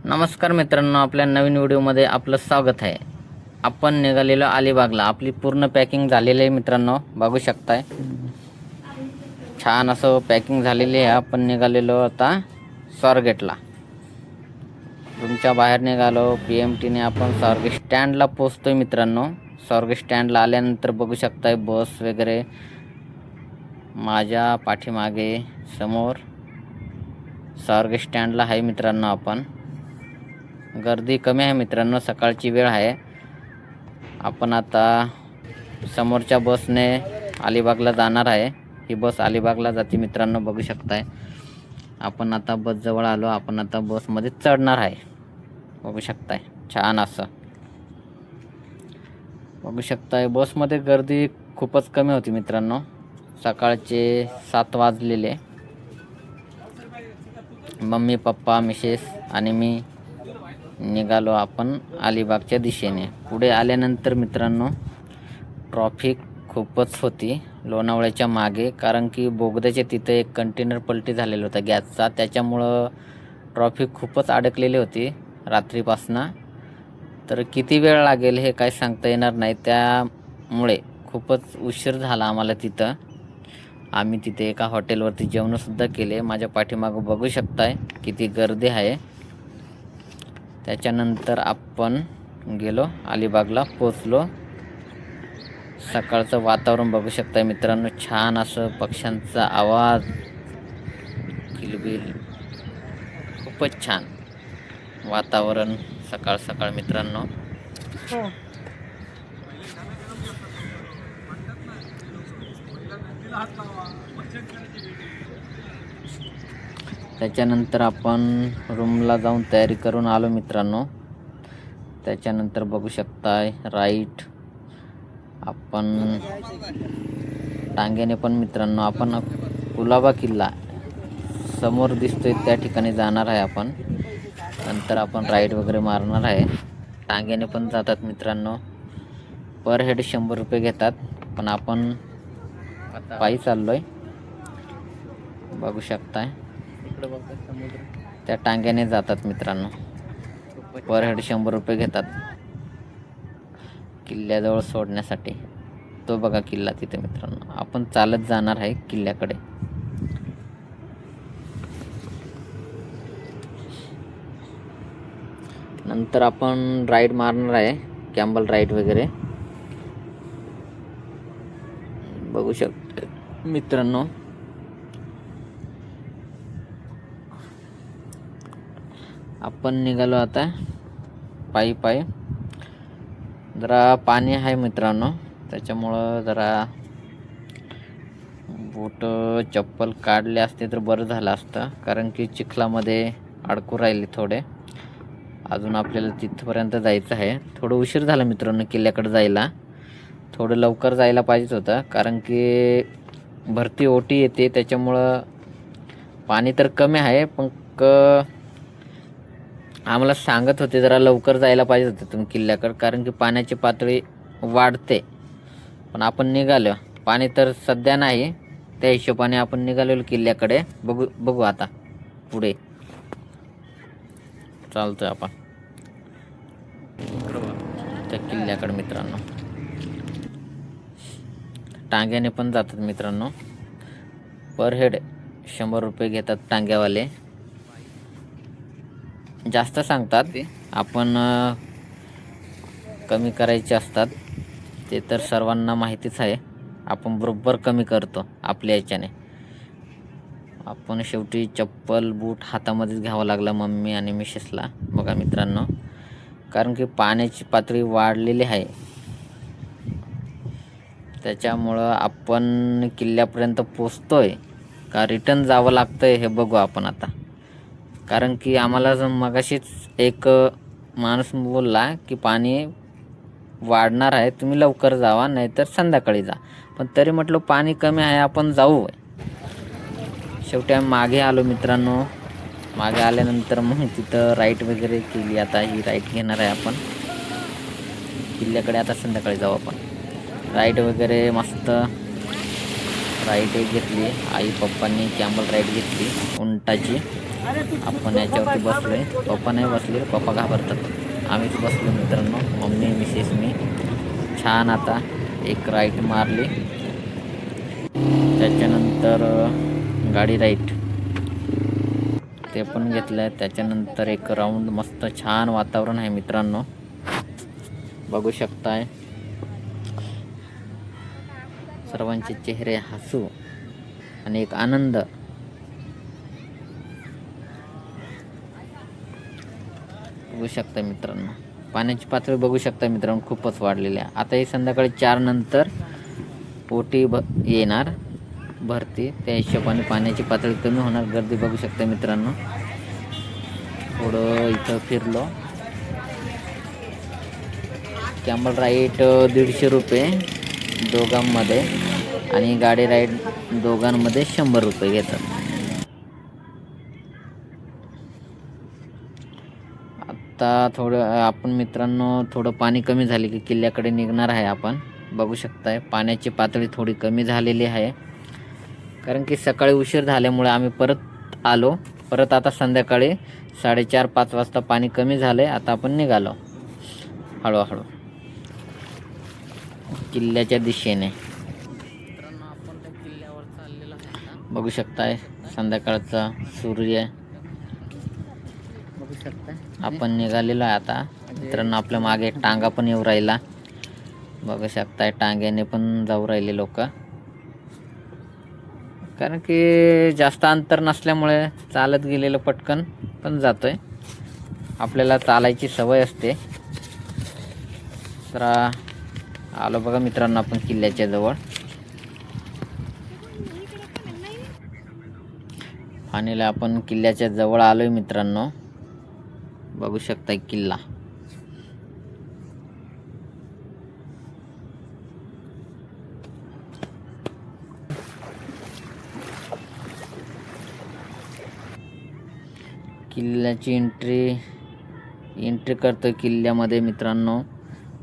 नमस्कार मित्रांनो, आपल्या नवीन व्हिडिओमध्ये आपलं स्वागत आहे. आपण निघालेलो अलिबागला. आपली पूर्ण पॅकिंग झालेली आहे मित्रांनो, बघू शकताय. छान असं पॅकिंग झालेली आहे. आपण निघालेलो आता स्वारगेटला. रूमच्या बाहेर निघालो. PMTने आपण स्वारगेट स्टँडला पोहोचतोय मित्रांनो. स्वारगेट स्टँडला आल्यानंतर बघू शकताय बस वगैरे माझ्या पाठीमागे समोर स्वारगेट स्टँडला आहे मित्रांनो. आपण गर्दी कमी आहे मित्रांनो, सकाळची वेळ आहे. आपण आता समोरच्या बसने अलिबागला जाणार आहे. ही बस अलिबागला जाते मित्रांनो, बघू शकताय. आपण आता बस जवळ आलो. आपण आता बसमध्ये चढणार आहे. बघू शकताय छान असं बघू शकताय. बसमध्ये गर्दी खूपच कमी होती मित्रांनो. सकाळचे 7 वाजलेले. मम्मी पप्पा मिसेस आणि मी निघालो आपण अलिबागच्या दिशेने. पुढे आल्यानंतर मित्रांनो ट्रॉफिक खूपच होती लोणावळ्याच्या मागे, कारण की बोगद्याच्या तिथे एक कंटेनर पलटी झालेला होता गॅसचा. त्याच्यामुळं ट्रॉफिक खूपच अडकलेली होती रात्रीपासनं. तर किती वेळ लागेल हे काय सांगता येणार नाही. त्यामुळे खूपच उशीर झाला आम्हाला तिथं. आम्ही तिथे एका हॉटेलवरती जेवणसुद्धा केले. माझ्या पाठीमागं बघू शकताय किती गर्दी आहे. त्याच्यानंतर आपण गेलो अलिबागला पोचलो. सकाळचं वातावरण बघू शकताय मित्रांनो, छान असं पक्ष्यांचा आवाज, किलबिल, खूपच छान वातावरण सकाळ सकाळ मित्रांनो. त्याच्यानंतर आपण रूमला जाऊन तयारी करून आलो मित्रांनो. त्याच्यानंतर बघू शकताय राईट आपण टांग्याने पण मित्रांनो आपण कुलाबा किल्ला समोर दिसतोय त्या ठिकाणी जाणार आहे आपण. नंतर आपण राईड वगैरे मारणार आहे. टांग्याने पण जातात मित्रांनो. पर हेड 100 रुपये घेतात, पण आपण पायी चाललोय बघू शकताय. त्या टांग्याने जातात मित्रांनो. पर हेड 100 रुपये घेतात किल्ल्याजवळ सोडण्यासाठी. तो बघा किल्ला तिथे मित्रांनो. आपण चालत जाणार आहे किल्ल्याकडे. नंतर आपण राईड मारणार आहे, कॅम्बल राईड वगैरे बघू शकता मित्रांनो. आपण निघालो आता पायी पायी. जरा पाणी आहे मित्रांनो, त्याच्यामुळं जरा बूट चप्पल काढले असते तर बरं झालं असतं, कारण की चिखलामध्ये अडकू राहिले थोडे. अजून आपल्याला तिथपर्यंत जायचं आहे. थोडं उशीर झाला मित्रांनो किल्ल्याकडे जायला. थोडं लवकर जायला पाहिजेच होतं, कारण की भरती ओटी येते. त्याच्यामुळं पाणी तर कमी आहे, पण आम्हाला सांगत होते जरा लवकर जायला पाहिजे होतं तुम्ही किल्ल्याकडे, कारण की पाण्याची पातळी वाढते. पण आपण निघालो, पाणी तर सध्या नाही. त्या हिशोबाने आपण निघालेलो किल्ल्याकडे. बघू आता पुढे चालतोय आपण त्या किल्ल्याकडे मित्रांनो. टांग्याने पण जातात मित्रांनो. पर हेड 100 रुपये घेतात टांग्यावाले. जास्त सांगतात, आपण कमी करायचे असतात ते तर सर्वांना माहितीच आहे. आपण बरोबर कमी करतो आपल्या याच्याने. आपण शेवटी चप्पल बूट हातामध्येच घ्यावं लागलं मम्मी आणि मिसेसला बघा मित्रांनो, कारण की पाण्याची पातळी वाढलेली आहे. त्याच्यामुळं आपण किल्ल्यापर्यंत पोचतोय का रिटर्न जावं लागतंय हे बघू आपण आता. कारण की आम्हाला मगाशीच एक माणूस बोलला की पाणी वाढणार आहे, तुम्ही लवकर जावा नाहीतर संध्याकाळी जा. पण तरी म्हटलं पाणी कमी आहे, आपण जाऊ. शेवटी आम्ही मागे आलो मित्रांनो. मागे आल्यानंतर मग तिथं राईट वगैरे केली. आता ही राईट घेणार आहे आपण किल्ल्याकडे. आता संध्याकाळी जाऊ आपण. राईट वगैरे मस्त राईट एक घेतली. आई पप्पांनी कॅम्बल राईड घेतली उंटाची. आपण याच्यावरती बसलोय. पप्पा नाही बसले, पप्पा घाबरतात. आम्हीच बसलो मित्रांनो, मम्मी मिसेस मी. छान आता एक राईट मारली, त्याच्यानंतर गाडी राईट ते पण घेतलं. त्याच्यानंतर एक राऊंड. मस्त छान वातावरण आहे मित्रांनो, बघू शकताय. सर्वांचे चेहरे हसू आणि एक आनंद. बघू शकता मित्रांनो, पाण्याची पातळी बघू शकता मित्रांनो, खूपच वाढलेली आहे. आता ही संध्याकाळी 4 नंतर पोटी येणार भरती, त्या हिशोबाने पाण्याची पातळी कमी होणार. गर्दी बघू शकता मित्रांनो. थोडं इथं फिरलो. कॅमल राईड 150 रुपये दोघांमध्ये आणि गाडी राईड दोघांमध्ये 100 रुपये घेतात. आता थोडं आपण मित्रांनो, थोडं पाणी कमी झाले की किल्ल्याकडे निघणार आहे. आपण बघू शकताय पाण्याची पातळी थोडी कमी झालेली आहे, कारण की सकाळी उशीर झाल्यामुळे आम्ही परत आलो. परत आता संध्याकाळी 4:30-5 वाजता पाणी कमी झाले. आता आपण निघालो हळूहळू किल्ल्याच्या दिशेने. आपण त्या किल्ल्यावर चाललेलो आहे. बघू शकताय संध्याकाळचा सूर्य बघू शकताय. आपण निघालेलो आहे आता मित्रांनो. आपल्या मागे टांगा पण येऊ राहिला, बघू शकताय. टांग्याने पण जाऊ राहिले लोक, कारण की जास्त अंतर नसल्यामुळे चालत गेलेलं पटकन पण जातोय. आपल्याला चालायची सवय असते. तर आलो बघा मित्रांनो आपण किल्ल्याच्या जवळ. फायनली आपण किल्ल्याच्या जवळ आलोय मित्रांनो, बघू शकताय किल्ला. किल्ल्याची एंट्री करतो किल्ल्यामध्ये मित्रांनो.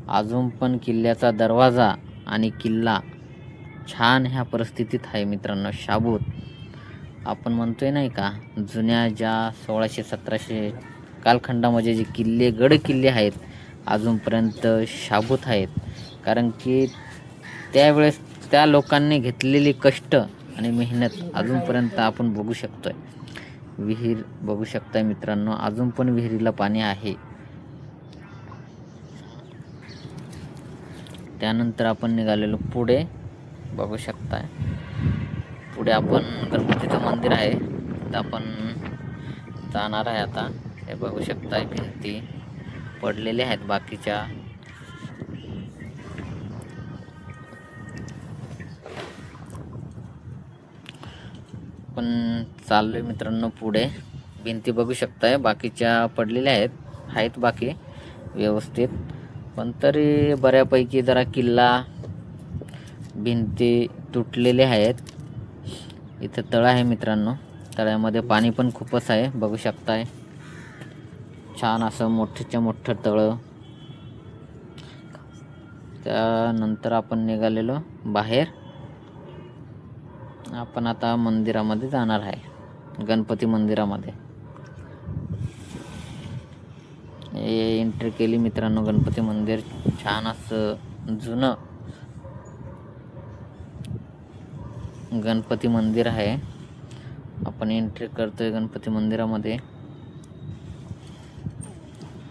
अजून पण किल्ल्याचा दरवाजा आणि किल्ला छान ह्या परिस्थितीत आहे मित्रांनो. शाबूत आपण म्हणतोय नाही का, जुन्या ज्या 1600-1700 कालखंडामध्ये जे किल्ले गड किल्ले आहेत अजूनपर्यंत शाबूत आहेत, कारण की त्यावेळेस त्या लोकांनी घेतलेली कष्ट आणि मेहनत अजूनपर्यंत आपण बघू शकतोय. विहीर बघू शकताय मित्रांनो, अजून पण विहिरीला पाणी आहे. त्यानंतर आपण निघालेलो पुढे, बघू शकताय. पुढे आपण गणपतीचं मंदिर आहे, तर आपण जाणार आहे आता. हे बघू शकताय भिंती पडलेल्या आहेत बाकीच्या. पण चाललोय मित्रांनो पुढे. भिंती बघू शकताय बाकीच्या पडलेल्या आहेत बाकी व्यवस्थित, पण तरी बऱ्यापैकी जरा किल्ला भिंती तुटलेले आहेत. इथं तळ आहे मित्रांनो, तळ्यामध्ये पाणी पण खूपच आहे, बघू शकताय. छान असं मोठ्याच्या मोठं तळं. त्यानंतर आपण निघालेलो बाहेर. आपण आता मंदिरामध्ये जाणार आहे, गणपती मंदिरामध्ये. एंट्री केली मित्रांनो. गणपती मंदिर छान असं जुनं गणपती मंदिर आहे. आपण एंट्री करतोय गणपती मंदिरामध्ये.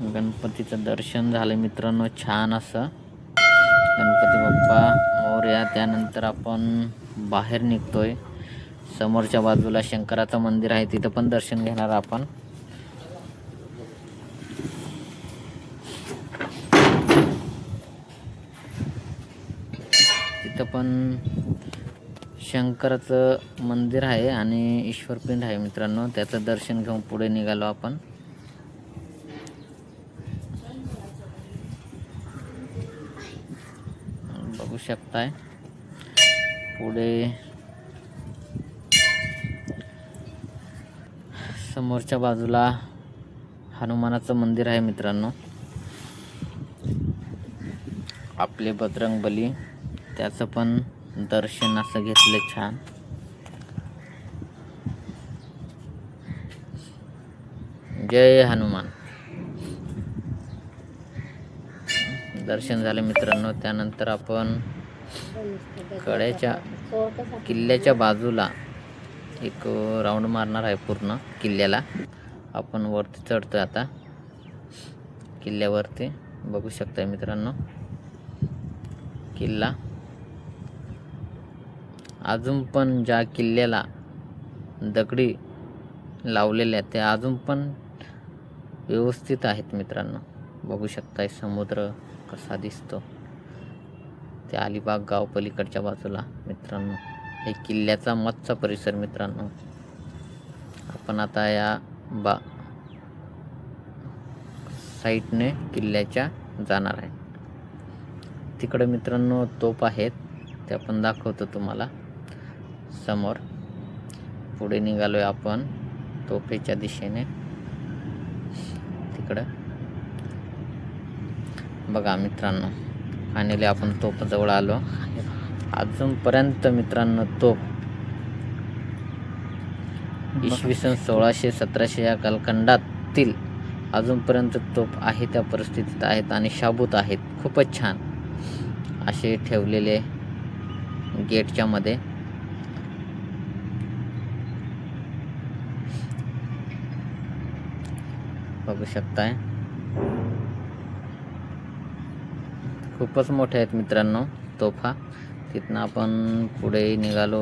गणपतीचं दर्शन झालं मित्रांनो छान असं. गणपती बाप्पा मोरया. त्यानंतर आपण बाहेर निघतोय. समोरच्या बाजूला शंकराचं मंदिर आहे, तिथं पण दर्शन घेणार आपण. तिथं पण शंकराचं मंदिर आहे आणि ईश्वरपिंड आहे मित्रांनो, त्याचं दर्शन घेऊन पुढे निघालो आपण. बघू शकताय पुढे समोरच्या बाजूला हनुमानाचं मंदिर आहे मित्रांनो. आपले बजरंगबली, त्याचं पण दर्शन असं घेतलं छान. जय हनुमान. दर्शन झाले मित्रांनो. त्यानंतर आपण कड्याच्या किल्ल्याच्या बाजूला एक राऊंड मारणार आहे. पूर्ण किल्ल्याला आपण वरती चढतोय आता. किल्ल्यावरती बघू शकता मित्रांनो, किल्ला अजून पण ज्या किल्ल्याला दगडी लावलेल्या त्या अजून पण व्यवस्थित आहेत मित्रांनो. बघू शकताय समुद्र कसा दिसतो त्या अलिबाग गाव पलीकडच्या बाजूला मित्रांनो. हे किल्ल्याचा मधचा परिसर मित्रांनो. आपण आता या साईडने किल्ल्याच्या जाणार आहे. तिकडे मित्रांनो तोफ आहेत, ते आपण दाखवतो तुम्हाला समोर. पुढे निघालोय आपण तोफेच्या दिशेने. तिकडं बघा मित्रांनो, फायनली आपण तोफ जवळ आलो. अजूनपर्यंत मित्रांनो तोफ इसवी सन 1600-1700 या कालखंडातील अजूनपर्यंत तोफ आहे त्या परिस्थितीत आहेत आणि शाबूत आहेत. खूपच छान असे ठेवलेले गेटच्या मध्ये. बघू शकताय खूपच मोठे आहेत मित्रांनो तोफा. तिथनं आपण पुढे निघालो.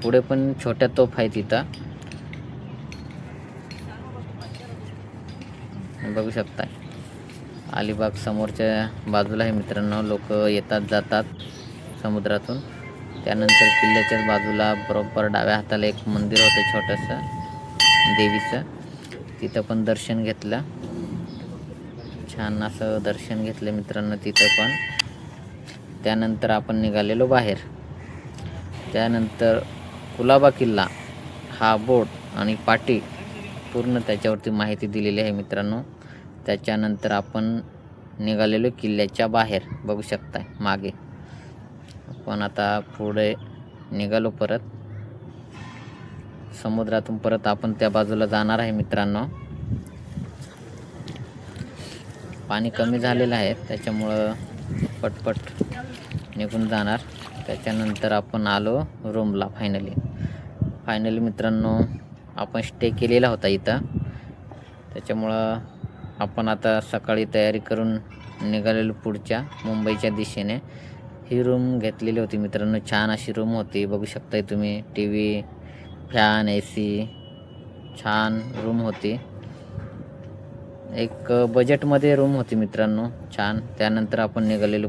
पुढे पण छोट्या तोफ आहेत तिथं बघू शकताय. अलिबाग समोरच्या बाजूला आहे मित्रांनो. लोक येतात जातात समुद्रातून. त्यानंतर किल्ल्याच्याच बाजूला बरोबर डाव्या हाताला एक मंदिर होतं छोटंसं देवीचं. तिथं पण दर्शन घेतलं. छान असं दर्शन घेतलं मित्रांनो तिथं पण. त्यानंतर आपण निघालेलो बाहेर. त्यानंतर कुलाबा किल्ला हा बोर्ड आणि पाटी पूर्ण त्याच्यावरती माहिती दिलेली आहे मित्रांनो. त्याच्यानंतर आपण निघालेलो किल्ल्याच्या बाहेर बघू शकताय मागे. आपण आता पुढे निघालो परत समुद्रातून. परत आपण त्या बाजूला जाणार आहे मित्रांनो. पाणी कमी झालेलं आहे त्याच्यामुळं पटपट निघून जाणार. त्याच्यानंतर आपण आलो रूमला. फायनली मित्रांनो आपण स्टे केलेला होता इथं. त्याच्यामुळं आपण आता सकाळी तयारी करून निघालेलो पुढच्या मुंबईच्या दिशेने. ही रूम घेतलेली होती मित्रांनो. छान अशी रूम होती बघू शकताय तुम्ही. TV, फॅन, AC छान रूम होती. एक बजेटमध्ये रूम होती मित्रांनो छान. त्यानंतर आपण निघालेलो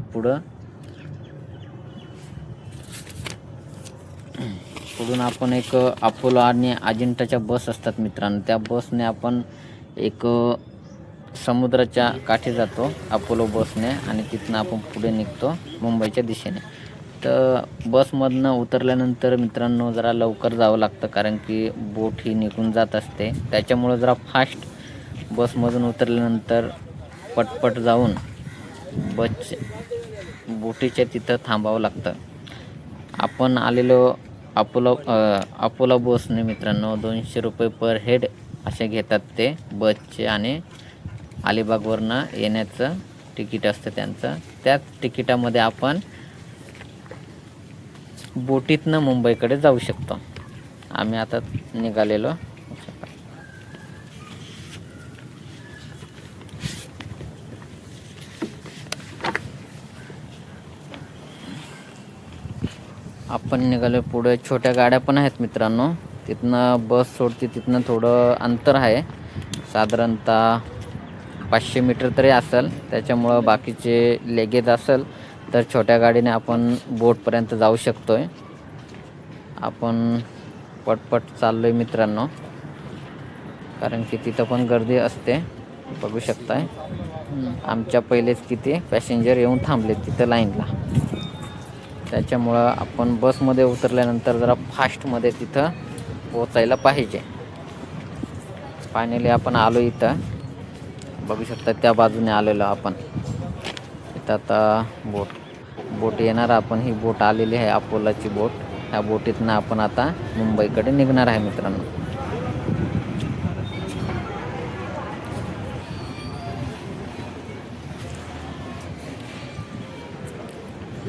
पुढून आपण एक अपोलो आणि अजिंठाच्या बस असतात मित्रांनो. त्या बसने आपण एक समुद्राच्या काठी जातो अपोलो बसने आणि तिथनं आपण पुढे निघतो मुंबईच्या दिशेने. तर बसमधनं उतरल्यानंतर मित्रांनो जरा लवकर जावं लागतं कारण की बोट ही निघून जात असते. त्याच्यामुळं जरा फास्ट बसमधून उतरल्यानंतर पटपट जाऊन बोटीच्या तिथं थांबावं लागतं. आपण आलेलो अपोलो बसने मित्रांनो 200 रुपये पर हेड असे घेतात ते बसचे. आणि अलिबागवरनं येण्याचं तिकीट असतं त्यांचं. त्याच तिकिटामध्ये आपण बोटीतनं मुंबईकडे जाऊ शकतो. आम्ही आता निघालेलो. आपण निघालो पुढे. छोट्या गाड्या पण आहेत मित्रांनो. तिथनं बस सोडते. तिथनं थोडं अंतर आहे साधारणतः 500 मीटर तरी असेल. त्याच्यामुळं बाकीचे लेगेज असेल तर छोट्या गाडीने आपण बोटपर्यंत जाऊ शकतोय. आपण पटपट चाललोय मित्रांनो कारण की तिथं पण गर्दी असते बघू शकताय. आमच्या पहिलेच किती पॅसेंजर येऊन थांबले तिथं लाईनला. त्याच्यामुळं आपण बसमध्ये उतरल्यानंतर जरा फास्टमध्ये तिथं पोचायला पाहिजे. फायनली आपण आलो इथं बघू शकता. त्या बाजूने आलेलो आपण. इथं आता बोट येणार. आपण ही बोट आलेली आहे अपोलाची बोट. ह्या बोटीतनं आपण आता मुंबईकडे निघणार आहे मित्रांनो.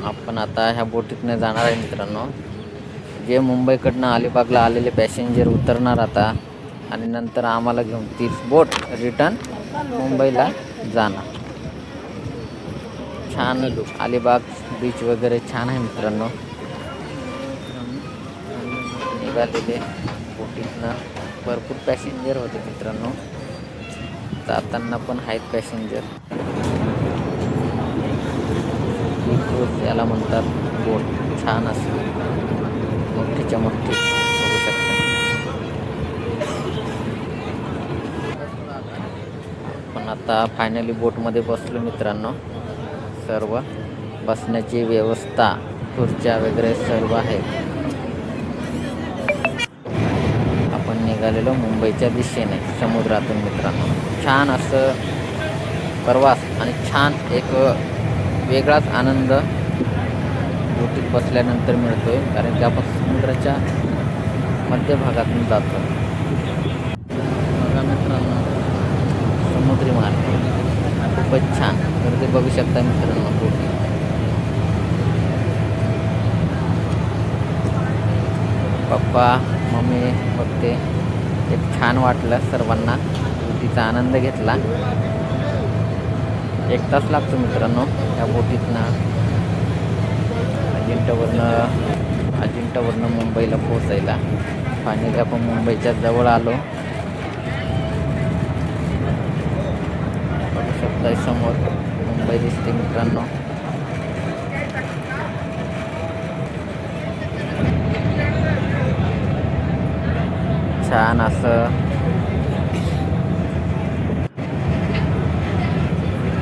आपण आता ह्या बोटीतनं जाणार आहे मित्रांनो. जे मुंबईकडनं अलिबागला आलेले पॅसेंजर उतरणार आता आणि नंतर आम्हाला घेऊन तीच बोट रिटर्न मुंबईला जाणार. छान अलिबाग बीच वगैरे छान आहे मित्रांनो. निघालेले बोटीतनं भरपूर पॅसेंजर होते मित्रांनो. जाताना पण आहेत पॅसेंजर. क्रूज याला म्हणतात बोट. छान असते, मोठीच्या मोठी बघू शकता. पण आता फायनली बोटमध्ये बसलो मित्रांनो. सर्व बसण्याची व्यवस्था, खुर्च्या वगैरे सर्व आहे. आपण निघालेलो मुंबईच्या दिशेने समुद्रातून मित्रांनो. छान असं प्रवास आणि छान एक वेगळाच आनंद बोटीत बसल्यानंतर मिळतोय, कारण की आपण समुद्राच्या मध्यभागातून जातो. बघा मित्रांनो, समुद्री मार्ग खूपच छान. तर ते बघू शकता मित्रांनो बोटी. पप्पा मम्मी बघते. एक छान वाटलं सर्वांना. बोटीचा आनंद घेतला. 1 तास लागतो मित्रांनो या बोटीतनं अजिंठ्यावरनं मुंबईला पोहोचायला. फायनली आपण मुंबईच्या जवळ आलो. बघू शकताय समोर मुंबई दिसते मित्रांनो. छान असं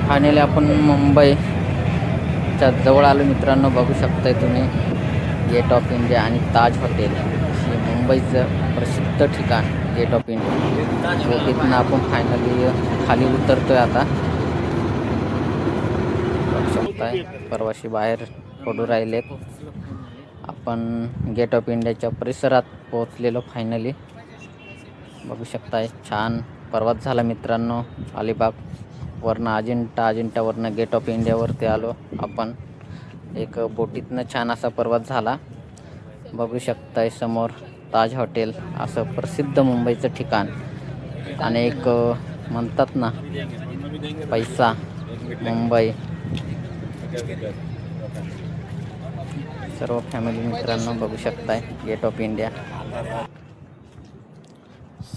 फायनली आपण मुंबईच्या जवळ आलो मित्रांनो. बघू शकताय तुम्ही गेट ऑफ इंडिया आणि ताज हॉटेल, हे मुंबईचं प्रसिद्ध ठिकाण गेट ऑफ इंडिया. तिथून आपण फायनली खाली उतरतोय आता. बघू शकताय प्रवासी बाहेर पडू राहिलेत. आपण गेट ऑफ इंडियाच्या परिसरात पोहोचलेलो फायनली. बघू शकताय छान प्रवास झाला मित्रांनो. अलिबागवरनं अजिंठ्यावरनं गेट ऑफ इंडियावरती आलो आपण. एक बोटीतनं छान असा प्रवास झाला. बघू शकताय समोर ताज हॉटेल, असं प्रसिद्ध मुंबईचं ठिकाण. आणि एक म्हणतात ना पैसा मुंबई. सर्व फॅमिली मित्रांनो बघू शकताय गेट ऑफ इंडिया.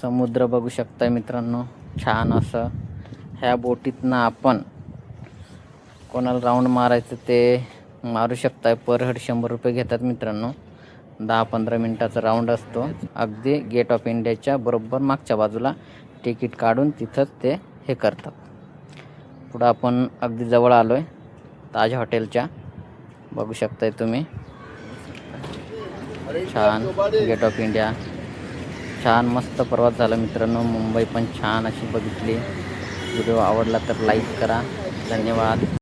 समुद्र बघू शकताय मित्रांनो छान असं. ह्या बोटीतनं आपण कोणाला राऊंड मारायचं ते मारू शकताय. पर हेड 100 रुपये घेतात मित्रांनो. 10-15 मिनटाचा राऊंड असतो. अगदी गेट ऑफ इंडियाच्या बरोबर मागच्या बाजूला तिकीट काढून तिथंच ते हे करतात. पुढं आपण अगदी जवळ आलो आहे ताज हॉटेलच्या. बघू शकताय तुम्ही छान गेट ऑफ इंडिया. छान मस्त प्रवास झाला मित्रांनो. मुंबई पण छान अशी बघितली. व्हिडिओ आवडला तर लाईक करा. धन्यवाद.